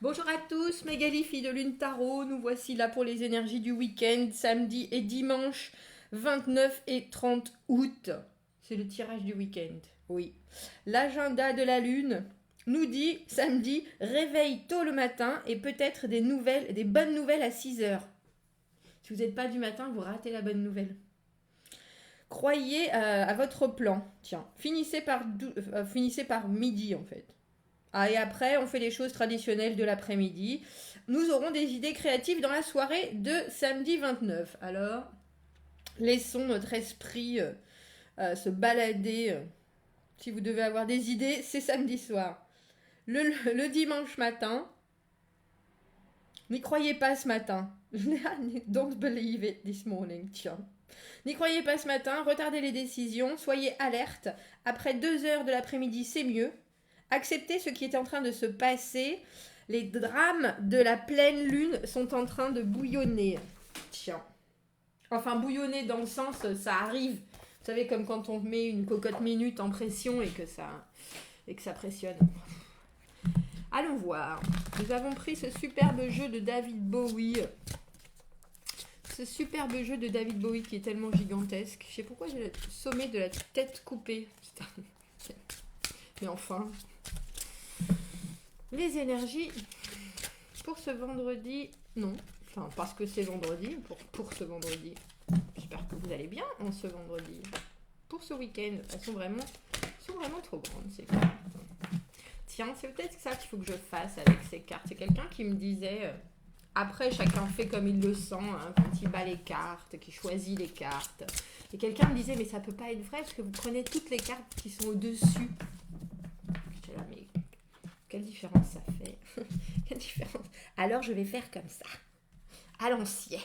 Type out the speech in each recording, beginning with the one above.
Bonjour à tous, Magali, fille de Lune Tarot. Nous voici là pour les énergies du week-end, samedi et dimanche 29 et 30 août. C'est le tirage du week-end, oui. L'agenda de la Lune nous dit samedi, réveil tôt le matin et peut-être des bonnes nouvelles à 6 heures. Si vous n'êtes pas du matin, vous ratez la bonne nouvelle. Croyez à votre plan. Tiens, finissez par midi en fait. Ah, et après, on fait les choses traditionnelles de l'après-midi. Nous aurons des idées créatives dans la soirée de samedi 29. Alors, laissons notre esprit se balader. Si vous devez avoir des idées, c'est samedi soir. Le dimanche matin, n'y croyez pas ce matin. Don't believe it this morning, tiens. N'y croyez pas ce matin, retardez les décisions, soyez alerte. Après 2 heures de l'après-midi, c'est mieux. Acceptez ce qui est en train de se passer. Les drames de la pleine lune sont en train de bouillonner. Tiens. Enfin, bouillonner dans le sens, ça arrive. Vous savez, comme quand on met une cocotte minute en pression et que ça pressionne. Allons voir. Nous avons pris ce superbe jeu de David Bowie. Ce superbe jeu de David Bowie qui est tellement gigantesque. Je sais pourquoi j'ai le sommet de la tête coupée. Putain. Mais enfin... Les énergies pour ce vendredi, non, enfin parce que c'est vendredi, pour ce vendredi. J'espère que vous allez bien en ce vendredi. Pour ce week-end, elles sont vraiment trop grandes ces cartes. Tiens, c'est peut-être ça qu'il faut que je fasse avec ces cartes. C'est quelqu'un qui me disait, après chacun fait comme il le sent, hein, quand il bat les cartes, qu'il choisit les cartes. Et quelqu'un me disait, mais ça peut pas être vrai parce que vous prenez toutes les cartes qui sont au-dessus. J'étais là, mais... Quelle différence ça fait. Quelle différence. Alors je vais faire comme ça. À l'ancienne.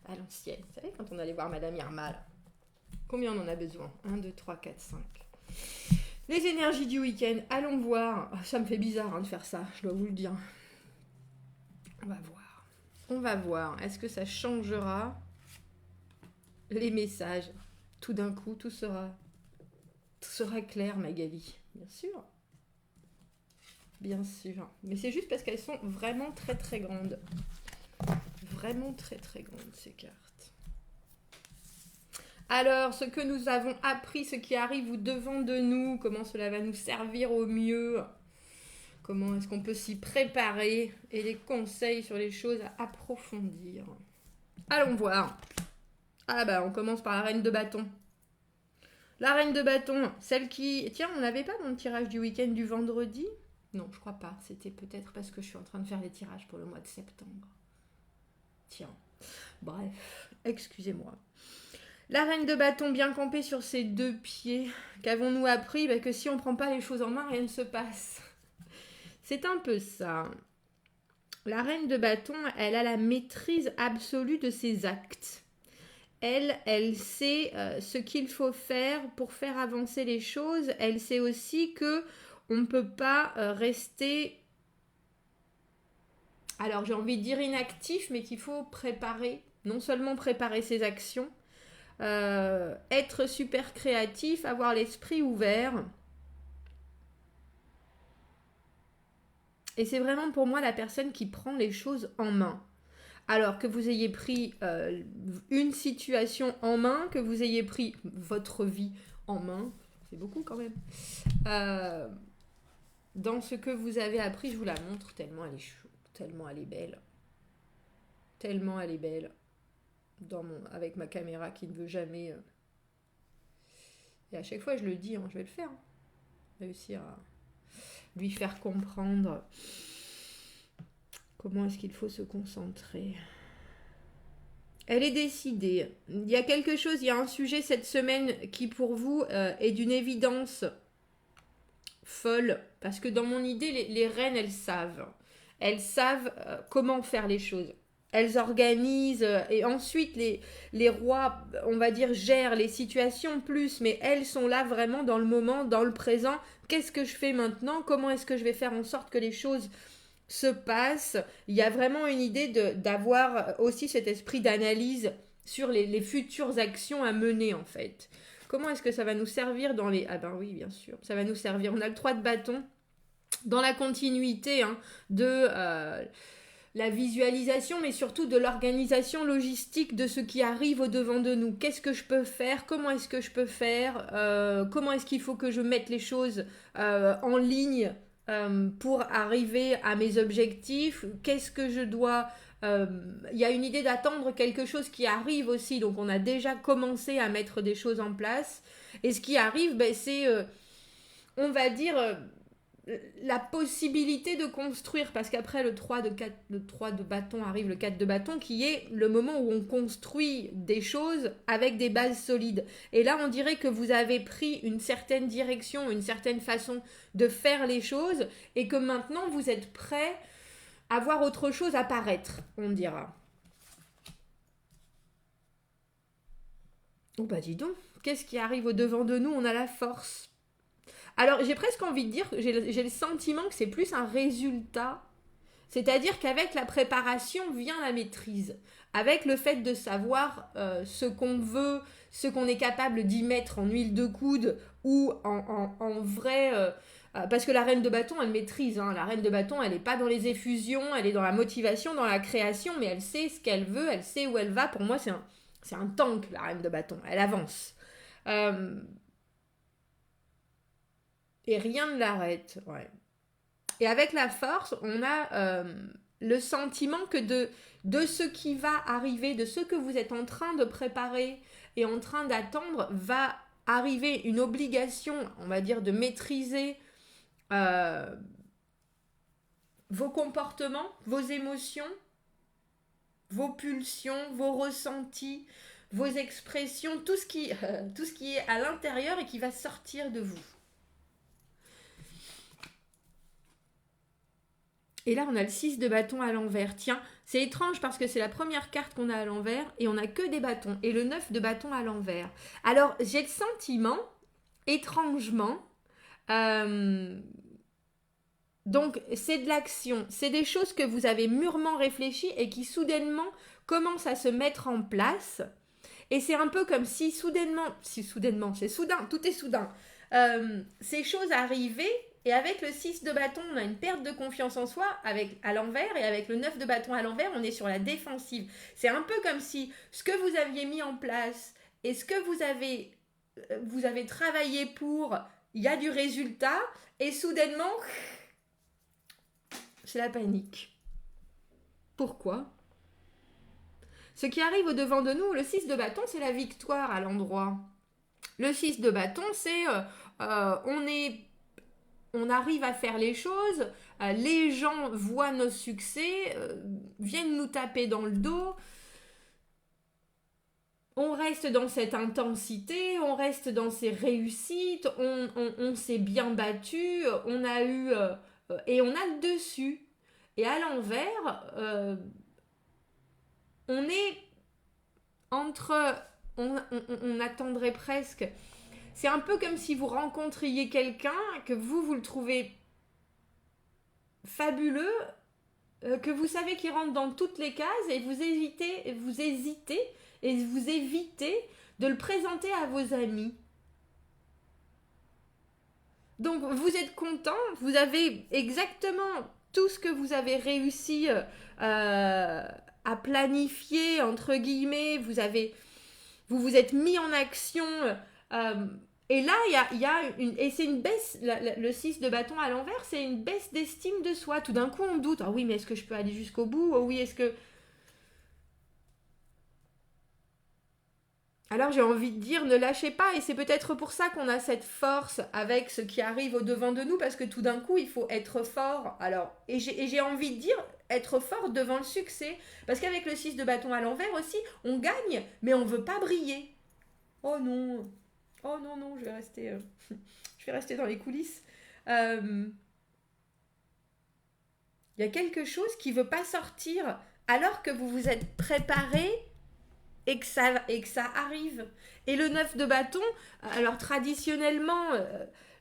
À l'ancienne. Vous savez quand on allait voir Madame Irma là. Combien on en a besoin 1, 2, 3, 4, 5. Les énergies du week-end. Allons voir. Ça me fait bizarre de faire ça. Je dois vous le dire. On va voir. On va voir. Est-ce que ça changera les messages? Tout d'un coup, tout sera clair, Magali. Bien sûr. Bien sûr. Mais c'est juste parce qu'elles sont vraiment très très grandes. Vraiment très très grandes ces cartes. Alors, ce que nous avons appris, ce qui arrive au-devant de nous, comment cela va nous servir au mieux, comment est-ce qu'on peut s'y préparer et les conseils sur les choses à approfondir. Allons voir. Ah bah, on commence par la reine de bâton. La reine de bâton, celle qui... Tiens, on n'avait pas dans le tirage du week-end du vendredi ? Non, je crois pas. C'était peut-être parce que je suis en train de faire les tirages pour le mois de septembre. Tiens. Bref, excusez-moi. La reine de bâton bien campée sur ses 2 pieds. Qu'avons-nous appris ? Que si on ne prend pas les choses en main, rien ne se passe. C'est un peu ça. La reine de bâton, elle a la maîtrise absolue de ses actes. Elle sait ce qu'il faut faire pour faire avancer les choses. Elle sait aussi que on ne peut pas rester, alors j'ai envie de dire inactif, mais qu'il faut préparer, non seulement préparer ses actions, être super créatif, avoir l'esprit ouvert. Et c'est vraiment pour moi la personne qui prend les choses en main. Alors que vous ayez pris une situation en main, que vous ayez pris votre vie en main, c'est beaucoup quand même. Dans ce que vous avez appris, je vous la montre tellement elle est chou, tellement elle est belle. Tellement elle est belle. Avec ma caméra qui ne veut jamais... Et à chaque fois, je le dis, je vais le faire. Réussir à lui faire comprendre comment est-ce qu'il faut se concentrer. Elle est décidée. Il y a quelque chose, il y a un sujet cette semaine qui pour vous est d'une évidence folle, parce que dans mon idée, les reines, elles savent. Elles savent comment faire les choses. Elles organisent, et ensuite les rois, on va dire, gèrent les situations plus, mais elles sont là vraiment dans le moment, dans le présent. Qu'est-ce que je fais maintenant ? Comment est-ce que je vais faire en sorte que les choses se passent ? Il y a vraiment une idée d'avoir aussi cet esprit d'analyse sur les futures actions à mener, en fait. Comment est-ce que ça va nous servir dans les... Ah ben oui, bien sûr, ça va nous servir. On a le 3 de bâton. dans la continuité de la visualisation, mais surtout de l'organisation logistique de ce qui arrive au-devant de nous. Qu'est-ce que je peux faire? Comment est-ce que je peux faire? Comment est-ce qu'il faut que je mette les choses en ligne pour arriver à mes objectifs? Qu'est-ce que je dois... Il y a une idée d'attendre quelque chose qui arrive aussi, donc on a déjà commencé à mettre des choses en place. Et ce qui arrive, c'est, on va dire... la possibilité de construire, parce qu'après le 3 de bâton arrive le 4 de bâton, qui est le moment où on construit des choses avec des bases solides. Et là, on dirait que vous avez pris une certaine direction, une certaine façon de faire les choses, et que maintenant, vous êtes prêt à voir autre chose apparaître, on dira. Oh bah dis donc, qu'est-ce qui arrive au-devant de nous? On a la force. Alors, j'ai presque envie de dire, j'ai le sentiment que c'est plus un résultat. C'est-à-dire qu'avec la préparation vient la maîtrise. Avec le fait de savoir ce qu'on veut, ce qu'on est capable d'y mettre en huile de coude ou en vrai... parce que la reine de bâton, elle maîtrise. La reine de bâton, elle n'est pas dans les effusions, elle est dans la motivation, dans la création, mais elle sait ce qu'elle veut, elle sait où elle va. Pour moi, c'est un tank, la reine de bâton. Elle avance. Et rien ne l'arrête. Ouais. Et avec la force, on a le sentiment que de ce qui va arriver, de ce que vous êtes en train de préparer et en train d'attendre, va arriver une obligation, on va dire, de maîtriser vos comportements, vos émotions, vos pulsions, vos ressentis, vos expressions, tout ce qui est à l'intérieur et qui va sortir de vous. Et là, on a le 6 de bâton à l'envers. Tiens, c'est étrange parce que c'est la première carte qu'on a à l'envers et on n'a que des bâtons. Et le 9 de bâton à l'envers. Alors, j'ai le sentiment, étrangement, donc c'est de l'action. C'est des choses que vous avez mûrement réfléchies et qui soudainement commencent à se mettre en place. Et c'est un peu comme si soudainement, c'est soudain, tout est soudain. Ces choses arrivaient. Et avec le 6 de bâton, on a une perte de confiance en soi à l'envers. Et avec le 9 de bâton à l'envers, on est sur la défensive. C'est un peu comme si ce que vous aviez mis en place et ce que vous avez travaillé pour, il y a du résultat. Et soudainement, c'est la panique. Pourquoi? Ce qui arrive au-devant de nous, le 6 de bâton, c'est la victoire à l'endroit. Le 6 de bâton, c'est on arrive à faire les choses, les gens voient nos succès, viennent nous taper dans le dos, on reste dans cette intensité, on reste dans ces réussites, on s'est bien battu, on a eu... et on a le dessus. Et à l'envers, on est entre... On attendrait presque... C'est un peu comme si vous rencontriez quelqu'un, que vous le trouvez fabuleux, que vous savez qu'il rentre dans toutes les cases et vous hésitez et vous évitez de le présenter à vos amis. Donc vous êtes content, vous avez exactement tout ce que vous avez réussi à planifier, entre guillemets, vous vous êtes mis en action... et là, il y a et c'est une baisse, le 6 de bâton à l'envers, c'est une baisse d'estime de soi. Tout d'un coup, on doute. Ah oui, mais est-ce que je peux aller jusqu'au bout? Oh oui, est-ce que... Alors j'ai envie de dire, ne lâchez pas. Et c'est peut-être pour ça qu'on a cette force avec ce qui arrive au-devant de nous, parce que tout d'un coup, il faut être fort. Alors, et j'ai envie de dire, être fort devant le succès. Parce qu'avec le 6 de bâton à l'envers aussi, on gagne, mais on ne veut pas briller. Oh non! Oh non, non, je vais rester dans les coulisses. Il y a quelque chose qui ne veut pas sortir alors que vous vous êtes préparé et que ça arrive. Et le 9 de bâton, alors traditionnellement,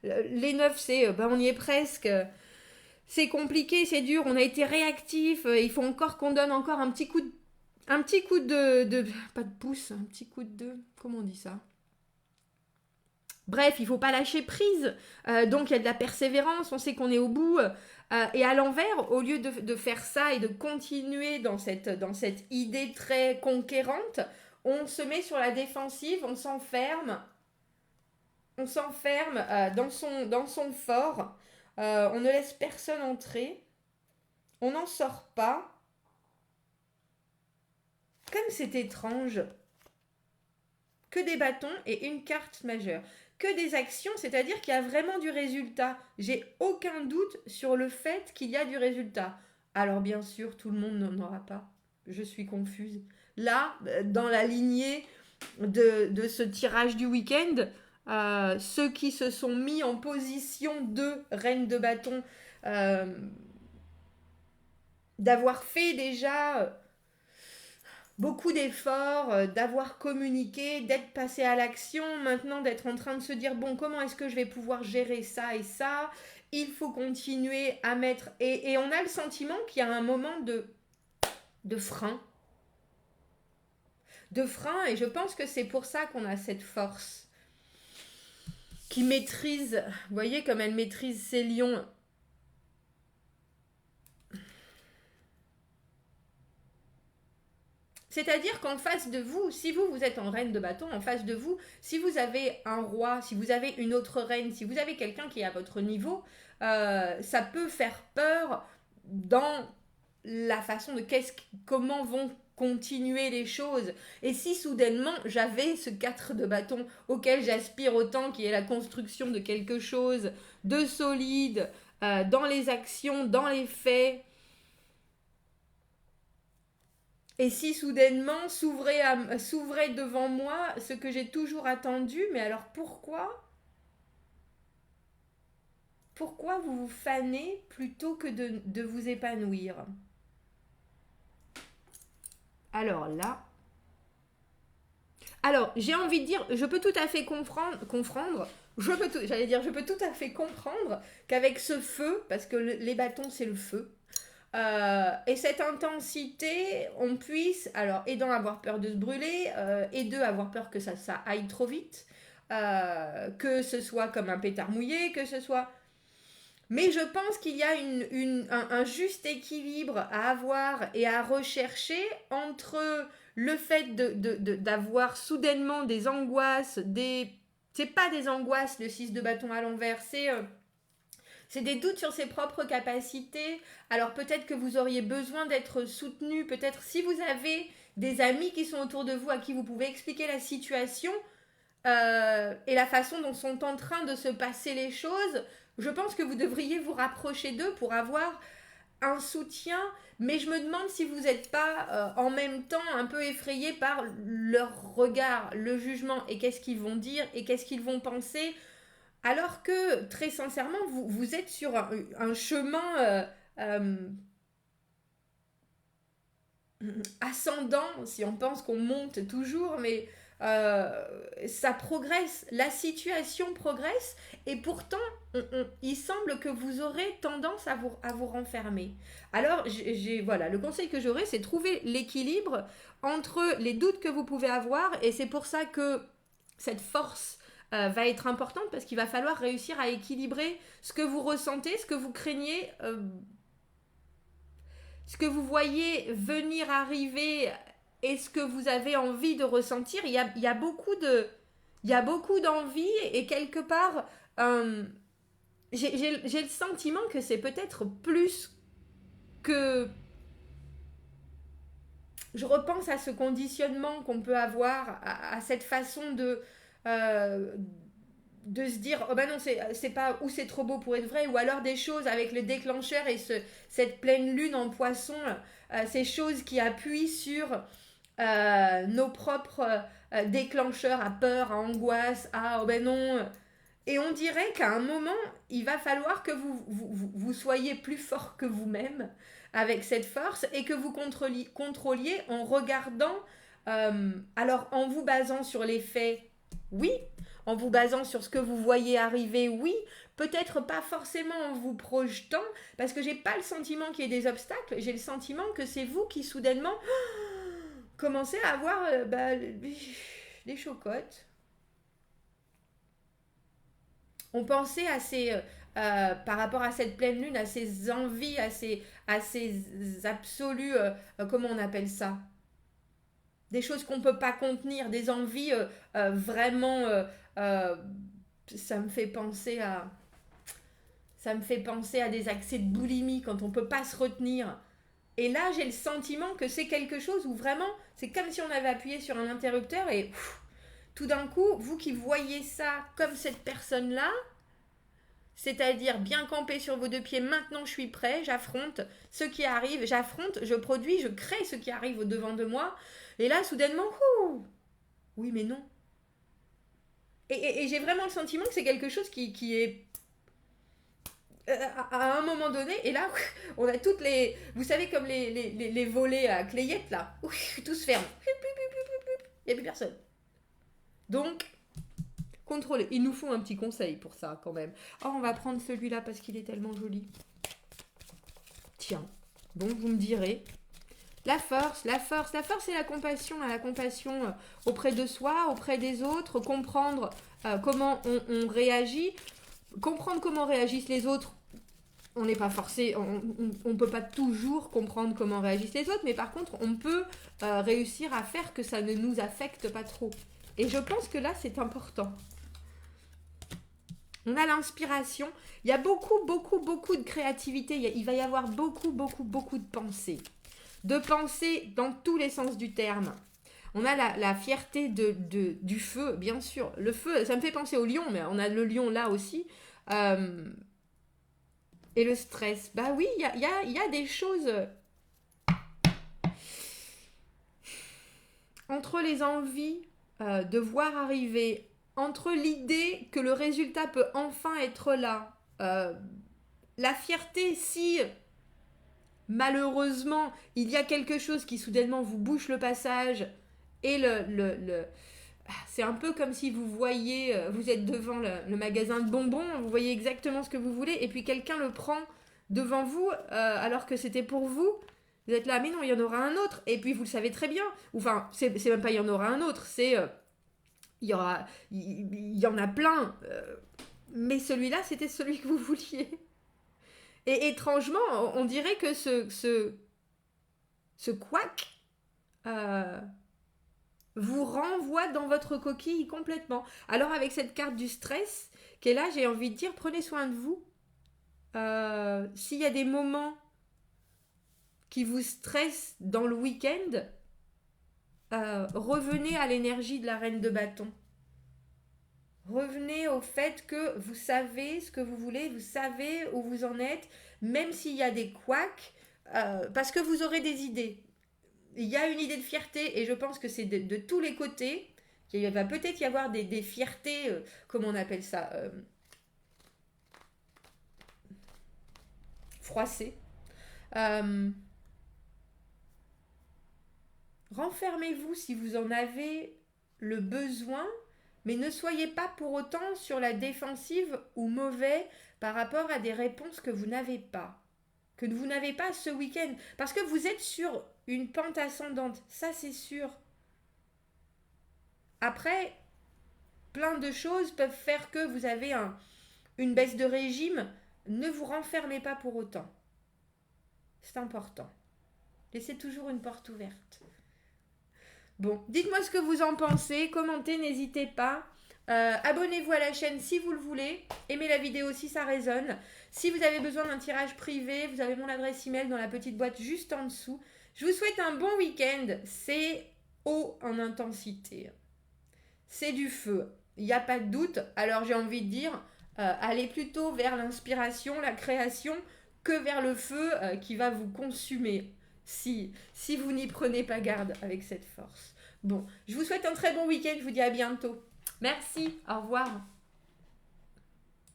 les 9, c'est on y est presque. C'est compliqué, c'est dur, on a été réactif. Il faut encore qu'on donne encore un petit coup de pas de pouce, un petit coup de... Comment on dit ça? Bref, il ne faut pas lâcher prise. Donc, il y a de la persévérance, on sait qu'on est au bout. Et à l'envers, au lieu de faire ça et de continuer dans cette idée très conquérante, on se met sur la défensive, on s'enferme dans son fort. On ne laisse personne entrer. On n'en sort pas. Comme c'est étrange. Que des bâtons et une carte majeure. Que des actions, c'est-à-dire qu'il y a vraiment du résultat. J'ai aucun doute sur le fait qu'il y a du résultat. Alors bien sûr, tout le monde n'en aura pas. Je suis confuse. Là, dans la lignée de ce tirage du week-end, ceux qui se sont mis en position de reine de bâton, d'avoir fait déjà beaucoup d'efforts, d'avoir communiqué, d'être passé à l'action, maintenant d'être en train de se dire, bon, comment est-ce que je vais pouvoir gérer ça et ça? Il faut continuer à mettre... Et on a le sentiment qu'il y a un moment de frein. De frein, et je pense que c'est pour ça qu'on a cette force qui maîtrise, vous voyez comme elle maîtrise ses lions. C'est-à-dire qu'en face de vous, si vous êtes en reine de bâton, en face de vous, si vous avez un roi, si vous avez une autre reine, si vous avez quelqu'un qui est à votre niveau, ça peut faire peur dans la façon de comment vont continuer les choses. Et si soudainement j'avais ce 4 de bâton auquel j'aspire autant, qui est la construction de quelque chose de solide, dans les actions, dans les faits, et si soudainement s'ouvrait devant moi ce que j'ai toujours attendu, mais alors pourquoi vous vous fanez plutôt que de vous épanouir? Alors là, j'ai envie de dire, je peux tout à fait comprendre, je peux tout à fait comprendre qu'avec ce feu, parce que les bâtons c'est le feu, et cette intensité, on puisse, alors, et d'en avoir peur de se brûler, et de avoir peur que ça aille trop vite, que ce soit comme un pétard mouillé, que ce soit... Mais je pense qu'il y a un juste équilibre à avoir et à rechercher entre le fait d'avoir soudainement des angoisses, c'est pas des angoisses, le 6 de bâton à l'envers, c'est des doutes sur ses propres capacités. Alors peut-être que vous auriez besoin d'être soutenu, peut-être si vous avez des amis qui sont autour de vous à qui vous pouvez expliquer la situation et la façon dont sont en train de se passer les choses, je pense que vous devriez vous rapprocher d'eux pour avoir un soutien, mais je me demande si vous n'êtes pas en même temps un peu effrayé par leur regard, le jugement et qu'est-ce qu'ils vont dire et qu'est-ce qu'ils vont penser. Alors que, très sincèrement, vous êtes sur un chemin ascendant, si on pense qu'on monte toujours, mais ça progresse, la situation progresse, et pourtant, il semble que vous aurez tendance à vous renfermer. Alors, voilà, le conseil que j'aurais, c'est trouver l'équilibre entre les doutes que vous pouvez avoir, et c'est pour ça que cette force va être importante parce qu'il va falloir réussir à équilibrer ce que vous ressentez, ce que vous craignez, ce que vous voyez venir arriver et ce que vous avez envie de ressentir. Il y a beaucoup d'envie et quelque part, j'ai le sentiment que c'est peut-être plus que... Je repense à ce conditionnement qu'on peut avoir, à cette façon de se dire oh ben non c'est pas, ou c'est trop beau pour être vrai, ou alors des choses avec le déclencheur et cette pleine lune en poisson, ces choses qui appuient sur nos propres déclencheurs à peur, à angoisse, à oh ben non, et on dirait qu'à un moment il va falloir que vous soyez plus fort que vous-même avec cette force et que vous contrôliez en regardant, alors en vous basant sur les faits, oui, en vous basant sur ce que vous voyez arriver, oui, peut-être pas forcément en vous projetant, parce que j'ai pas le sentiment qu'il y ait des obstacles, j'ai le sentiment que c'est vous qui soudainement commencez à avoir les chocottes. On pensait à par rapport à cette pleine lune, à ces envies, à ces absolus, comment on appelle ça? Des choses qu'on ne peut pas contenir, des envies vraiment... euh, ça me fait penser à... Ça me fait penser à des accès de boulimie quand on ne peut pas se retenir. Et là, j'ai le sentiment que c'est quelque chose où vraiment, c'est comme si on avait appuyé sur un interrupteur et tout d'un coup, vous qui voyez ça comme cette personne-là, c'est-à-dire bien camper sur vos deux pieds, maintenant je suis prêt, j'affronte ce qui arrive, j'affronte, je produis, je crée ce qui arrive au devant de moi. Et là, soudainement, oui mais non. Et j'ai vraiment le sentiment que c'est quelque chose qui est à un moment donné, et là, on a toutes les... Vous savez, comme les volets à clayette, là. Tout se ferme. Il n'y a plus personne. Donc, contrôlez. Il nous faut un petit conseil pour ça, quand même. Oh, on va prendre celui-là parce qu'il est tellement joli. Tiens. Donc, vous me direz. La force, c'est la compassion auprès de soi, auprès des autres, comprendre comment on réagit, comprendre comment réagissent les autres. On n'est pas forcé, on ne peut pas toujours comprendre comment réagissent les autres, mais par contre, on peut réussir à faire que ça ne nous affecte pas trop. Et je pense que là, c'est important. On a l'inspiration. Il y a beaucoup de créativité. Il va y avoir beaucoup de pensées. De pensées dans tous les sens du terme. On a la fierté du feu, bien sûr. Le feu, ça me fait penser au lion, mais on a le lion là aussi. Et le stress, bah oui, il y a des choses entre les envies de voir arriver, entre l'idée que le résultat peut enfin être là, la fierté si malheureusement il y a quelque chose qui soudainement vous bouche le passage et c'est un peu comme si vous voyez, vous êtes devant le magasin de bonbons, vous voyez exactement ce que vous voulez, et puis quelqu'un le prend devant vous alors que c'était pour vous. Vous êtes là, mais non, il y en aura un autre. Et puis vous le savez très bien. Enfin, c'est même pas il y en aura un autre, c'est il y en a plein. Mais celui-là, c'était celui que vous vouliez. Et étrangement, on dirait que ce couac vous renvoie dans votre coquille complètement. Alors avec cette carte du stress qui est là, j'ai envie de dire, prenez soin de vous. S'il y a des moments qui vous stressent dans le week-end, revenez à l'énergie de la reine de bâton. Revenez au fait que vous savez ce que vous voulez, vous savez où vous en êtes, même s'il y a des couacs, parce que vous aurez des idées. Il y a une idée de fierté et je pense que c'est de tous les côtés. Il va peut-être y avoir des fiertés, comment on appelle ça, froissées. Renfermez-vous si vous en avez le besoin, mais ne soyez pas pour autant sur la défensive ou mauvais par rapport à des réponses que vous n'avez pas. Que vous n'avez pas ce week-end. Parce que vous êtes sur une pente ascendante, ça c'est sûr. Après, plein de choses peuvent faire que vous avez une baisse de régime. Ne vous renfermez pas pour autant. C'est important. Laissez toujours une porte ouverte. Bon, dites-moi ce que vous en pensez, commentez, n'hésitez pas. Abonnez-vous à la chaîne si vous le voulez. Aimez la vidéo si ça résonne. Si vous avez besoin d'un tirage privé, vous avez mon adresse email dans la petite boîte juste en dessous. Je vous souhaite un bon week-end. C'est haut en intensité. C'est du feu. Il n'y a pas de doute. Alors j'ai envie de dire, allez plutôt vers l'inspiration, la création, que vers le feu qui va vous consumer. Si vous n'y prenez pas garde avec cette force. Bon, je vous souhaite un très bon week-end, je vous dis à bientôt. Merci, au revoir.